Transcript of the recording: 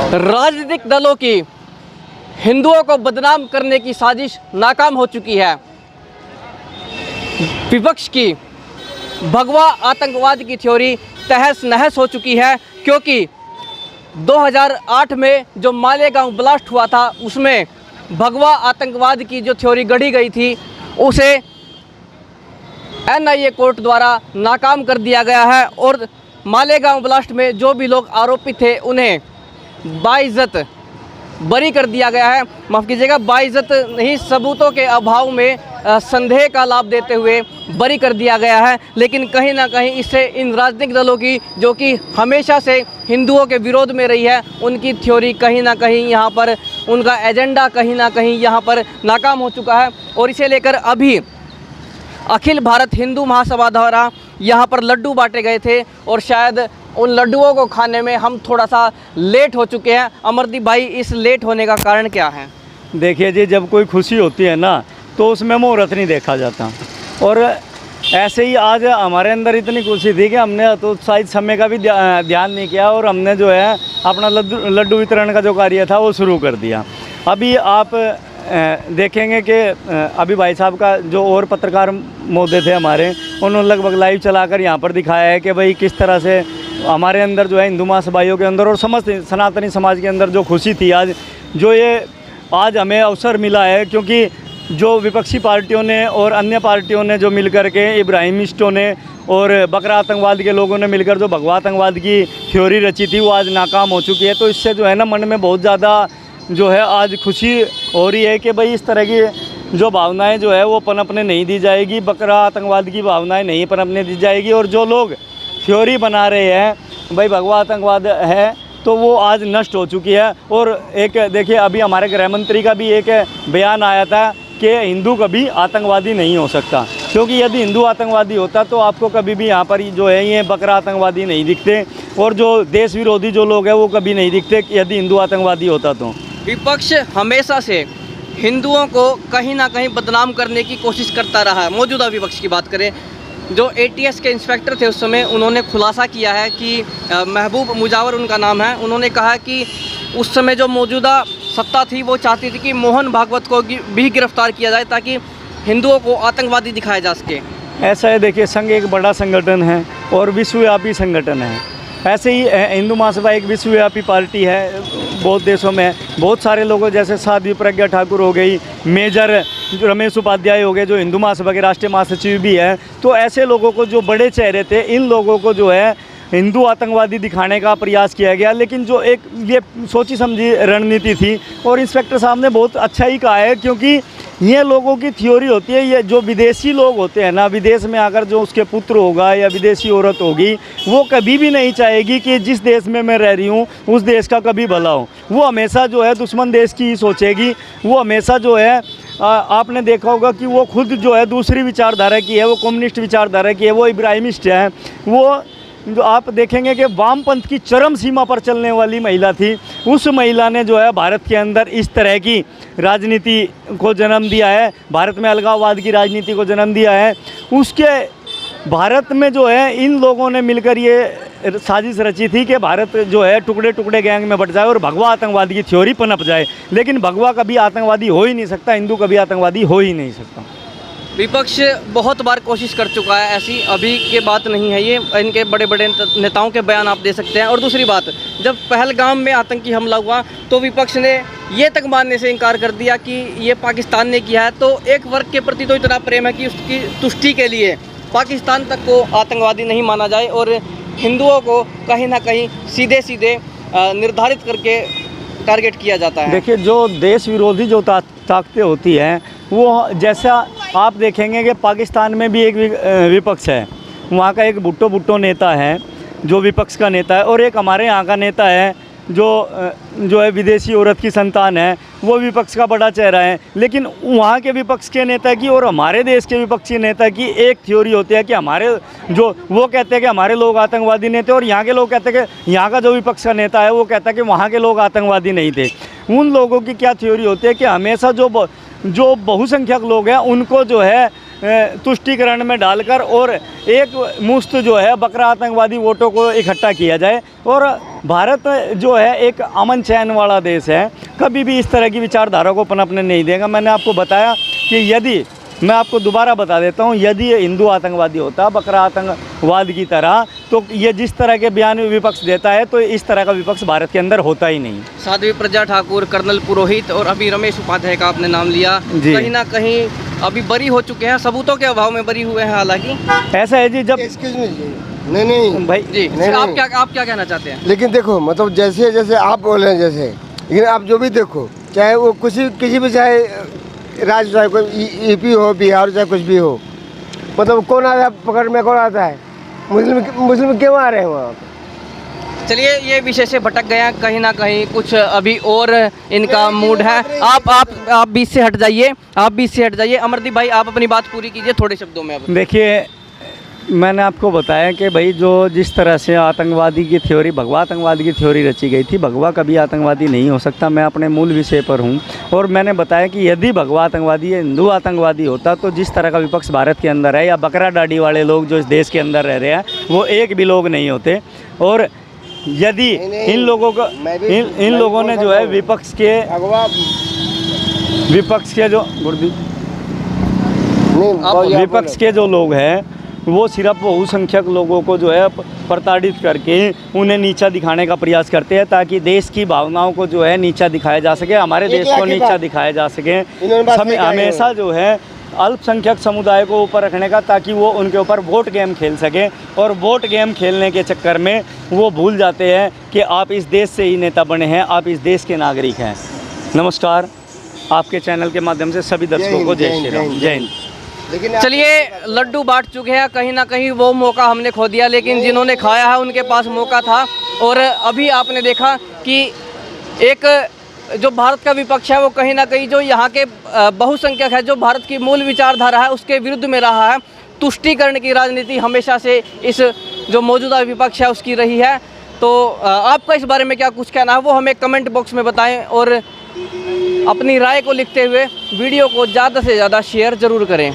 राजनीतिक दलों की हिंदुओं को बदनाम करने की साजिश नाकाम हो चुकी है। विपक्ष की भगवा आतंकवाद की थ्योरी तहस नहस हो चुकी है, क्योंकि 2008 में जो मालेगांव ब्लास्ट हुआ था उसमें भगवा आतंकवाद की जो थ्योरी गढ़ी गई थी उसे NIA कोर्ट द्वारा नाकाम कर दिया गया है और मालेगांव ब्लास्ट में जो भी लोग आरोपित थे उन्हें बाइज्जत बरी कर दिया गया है। माफ़ कीजिएगा, बाइज्जत नहीं, सबूतों के अभाव में संदेह का लाभ देते हुए बरी कर दिया गया है। लेकिन कहीं ना कहीं इससे इन राजनीतिक दलों की, जो कि हमेशा से हिंदुओं के विरोध में रही है, उनकी थ्योरी कहीं ना कहीं यहाँ पर, उनका एजेंडा कहीं ना कहीं यहाँ पर नाकाम हो चुका है। और इसे लेकर अभी अखिल भारत हिंदू महासभा द्वारा यहाँ पर लड्डू बांटे गए थे और शायद उन लड्डुओं को खाने में हम थोड़ा सा लेट हो चुके हैं। अमरदीप भाई, इस लेट होने का कारण क्या है? देखिए जी, जब कोई खुशी होती है ना तो उसमें मुहूर्त नहीं देखा जाता, और ऐसे ही आज हमारे अंदर इतनी खुशी थी कि हमने तो शायद समय का भी ध्यान नहीं किया और हमने जो है अपना लड्डू वितरण का जो कार्य था वो शुरू कर दिया। अभी आप देखेंगे कि अभी भाई साहब का जो और पत्रकार महोदय थे हमारे, उन्होंने लगभग लाइव चलाकर यहाँ पर दिखाया है कि भाई किस तरह से हमारे अंदर जो है हिंदू महासभाइयों के अंदर और समस्त सनातनी समाज के अंदर जो खुशी थी आज, जो ये आज हमें अवसर मिला है, क्योंकि जो विपक्षी पार्टियों ने और अन्य पार्टियों ने जो मिलकर के, इब्राहिमिस्टों ने और बकरा आतंकवाद के लोगों ने मिलकर जो भगवा आतंकवाद की थ्योरी रची थी वो आज नाकाम हो चुकी है। तो इससे जो है ना मन में बहुत ज़्यादा जो है आज खुशी हो रही है कि भाई इस तरह की जो भावनाएं जो है वो पनपने नहीं दी जाएगी, बकरा आतंकवाद की भावनाएं नहीं पनपने दी जाएगी। और जो लोग थ्योरी बना रहे हैं भाई भगवा आतंकवाद है, तो वो आज नष्ट हो चुकी है। और एक देखिए, अभी हमारे गृह मंत्री का भी एक बयान आया था कि हिंदू कभी आतंकवादी नहीं हो सकता, क्योंकि यदि हिंदू आतंकवादी होता तो आपको कभी भी यहाँ पर जो है ये बकरा आतंकवादी नहीं दिखते, और जो देश विरोधी जो लोग हैं वो कभी नहीं दिखते यदि हिंदू आतंकवादी होता तो। विपक्ष हमेशा से हिंदुओं को कहीं ना कहीं बदनाम करने की कोशिश करता रहा है। मौजूदा विपक्ष की बात करें, जो ATS के इंस्पेक्टर थे उस समय, उन्होंने खुलासा किया है कि महबूब मुजावर उनका नाम है, उन्होंने कहा कि उस समय जो मौजूदा सत्ता थी वो चाहती थी कि मोहन भागवत को भी गिरफ्तार किया जाए ताकि हिंदुओं को आतंकवादी दिखाया जा सके। ऐसा है, देखिए, संघ एक बड़ा संगठन है और विश्वव्यापी संगठन है। ऐसे ही हिंदू महासभा एक विश्वव्यापी पार्टी है, बहुत देशों में बहुत सारे लोगों, जैसे साध्वी प्रज्ञा ठाकुर हो गई, मेजर रमेश उपाध्याय हो गए जो हिंदू महासभा के राष्ट्रीय महासचिव भी हैं। तो ऐसे लोगों को, जो बड़े चेहरे थे, इन लोगों को जो है हिंदू आतंकवादी दिखाने का प्रयास किया गया। लेकिन जो एक ये सोची समझी रणनीति थी, और इंस्पेक्टर साहब ने बहुत अच्छा ही कहा है, क्योंकि ये लोगों की थ्योरी होती है, ये जो विदेशी लोग होते हैं ना, विदेश में आकर जो उसके पुत्र होगा या विदेशी औरत होगी, वो कभी भी नहीं चाहेगी कि जिस देश में मैं रह रही हूँ उस देश का कभी भला हो। वो हमेशा जो है दुश्मन देश की ही सोचेगी। वो हमेशा जो है आपने देखा होगा कि वो खुद जो है दूसरी विचारधारा की है, वो कम्युनिस्ट विचारधारा की है, वो इब्राहिमिस्ट है। वो जो आप देखेंगे कि वामपंथ की चरम सीमा पर चलने वाली महिला थी, उस महिला ने जो है भारत के अंदर इस तरह की राजनीति को जन्म दिया है, भारत में अलगाववाद की राजनीति को जन्म दिया है। उसके भारत में जो है इन लोगों ने मिलकर ये साजिश रची थी कि भारत जो है टुकड़े टुकड़े गैंग में बट जाए और भगवा आतंकवाद की थ्योरी पनप जाए। लेकिन भगवा कभी आतंकवादी हो ही नहीं सकता, हिंदू कभी आतंकवादी हो ही नहीं सकता। विपक्ष बहुत बार कोशिश कर चुका है, ऐसी अभी की बात नहीं है ये, इनके बड़े बड़े नेताओं के बयान आप दे सकते हैं। और दूसरी बात, जब पहलगाम में आतंकी हमला हुआ तो विपक्ष ने ये तक मानने से इनकार कर दिया कि ये पाकिस्तान ने किया है। तो एक वर्ग के प्रति तो इतना प्रेम है कि उसकी तुष्टि के लिए पाकिस्तान तक को आतंकवादी नहीं माना जाए और हिंदुओं को कहीं ना कहीं सीधे सीधे निर्धारित करके टारगेट किया जाता है। देखिए, जो देश विरोधी जो ताकतें होती हैं, वो जैसा आप देखेंगे कि पाकिस्तान में भी एक विपक्ष है, वहाँ का एक भुट्टो नेता है जो विपक्ष का नेता है, और एक हमारे यहाँ का नेता है जो है विदेशी औरत की संतान है, वो विपक्ष का बड़ा चेहरा है। लेकिन वहाँ के विपक्ष के नेता की और हमारे देश के विपक्षी नेता की एक थ्योरी होती है कि हमारे जो, वो कहते हैं कि हमारे लोग आतंकवादी नहीं थे, और यहाँ के लोग कहते हैं कि यहाँ का जो विपक्ष का नेता है वो कहता है कि वहाँ के लोग आतंकवादी नहीं थे। उन लोगों की क्या थ्योरी होती है कि हमेशा जो बहुसंख्यक लोग हैं उनको जो है तुष्टीकरण में डालकर और एक मुश्त जो है बकरा आतंकवादी वोटों को इकट्ठा किया जाए। और भारत जो है एक अमन चैन वाला देश है, कभी भी इस तरह की विचारधारा को पनपने नहीं देगा। मैंने आपको बताया कि यदि, मैं आपको दोबारा बता देता हूँ, यदि ये हिंदू आतंकवादी होता बकरा आतंकवाद की तरह, तो ये जिस तरह के बयान विपक्ष देता है तो इस तरह का विपक्ष भारत के अंदर होता ही नहीं। साध्वी प्रज्ञा ठाकुर, कर्नल पुरोहित और अभी रमेश उपाध्याय का आपने नाम लिया, जी। कहीं ना कहीं अभी बरी हो चुके हैं, सबूतों के अभाव में बरी हुए हैं। हालांकि ऐसा है जी, जब नहीं भाई जी नहीं, आप नहीं। क्या कहना चाहते हैं? लेकिन देखो मतलब जैसे जैसे आप बोल रहे हैं जैसे, लेकिन आप जो भी देखो, चाहे वो किसी भी, चाहे राज्य, चाहे कोई यूपी हो, बिहार, चाहे कुछ भी हो, मतलब कौन आता है पकड़ में, कौन आता है? मुस्लिम क्यों आ रहे हैं वहाँ? चलिए ये विषय से भटक गए हैं, कहीं ना कहीं कुछ अभी और इनका मूड है। आप बीच से हट जाइए, आप बीच से हट जाइए। अमरदीप भाई आप अपनी बात पूरी कीजिए थोड़े शब्दों में। अब देखिए, मैंने आपको बताया कि भाई जो जिस तरह से आतंकवादी की थ्योरी, भगवा आतंकवादी की थ्योरी रची गई थी, भगवा कभी आतंकवादी नहीं हो सकता। मैं अपने मूल विषय पर हूँ और मैंने बताया कि यदि भगवा आतंकवादी या हिंदू आतंकवादी होता तो जिस तरह का विपक्ष भारत के अंदर है, या बकरा डाडी वाले लोग जो इस देश के अंदर रह रहे हैं, वो एक भी लोग नहीं होते। और यदि इन लोगों को, इन लोगों ने जो है विपक्ष के जो विपक्ष के जो लोग हैं, वो सिर्फ बहुसंख्यक लोगों को जो है प्रताड़ित करके उन्हें नीचा दिखाने का प्रयास करते हैं, ताकि देश की भावनाओं को जो है नीचा दिखाया जा सके, हमारे देश को नीचा दिखाया जा सके। हमेशा जो है अल्पसंख्यक समुदाय को ऊपर रखने का, ताकि वो उनके ऊपर वोट गेम खेल सके। और वोट गेम खेलने के चक्कर में वो भूल जाते हैं कि आप इस देश से ही नेता बने हैं, आप इस देश के नागरिक हैं। नमस्कार, आपके चैनल के माध्यम से सभी दर्शकों को जय श्री राम, जय हिंद। चलिए लड्डू बांट चुके हैं, कहीं ना कहीं वो मौका हमने खो दिया, लेकिन जिन्होंने खाया है उनके पास मौका था। और अभी आपने देखा कि एक जो भारत का विपक्ष है वो कहीं ना कहीं जो यहाँ के बहुसंख्यक है, जो भारत की मूल विचारधारा है उसके विरुद्ध में रहा है। तुष्टीकरण की राजनीति हमेशा से इस जो मौजूदा विपक्ष है उसकी रही है। तो आपका इस बारे में क्या कुछ कहना है वो हमें कमेंट बॉक्स में बताएं, और अपनी राय को लिखते हुए वीडियो को ज़्यादा से ज़्यादा शेयर ज़रूर करें।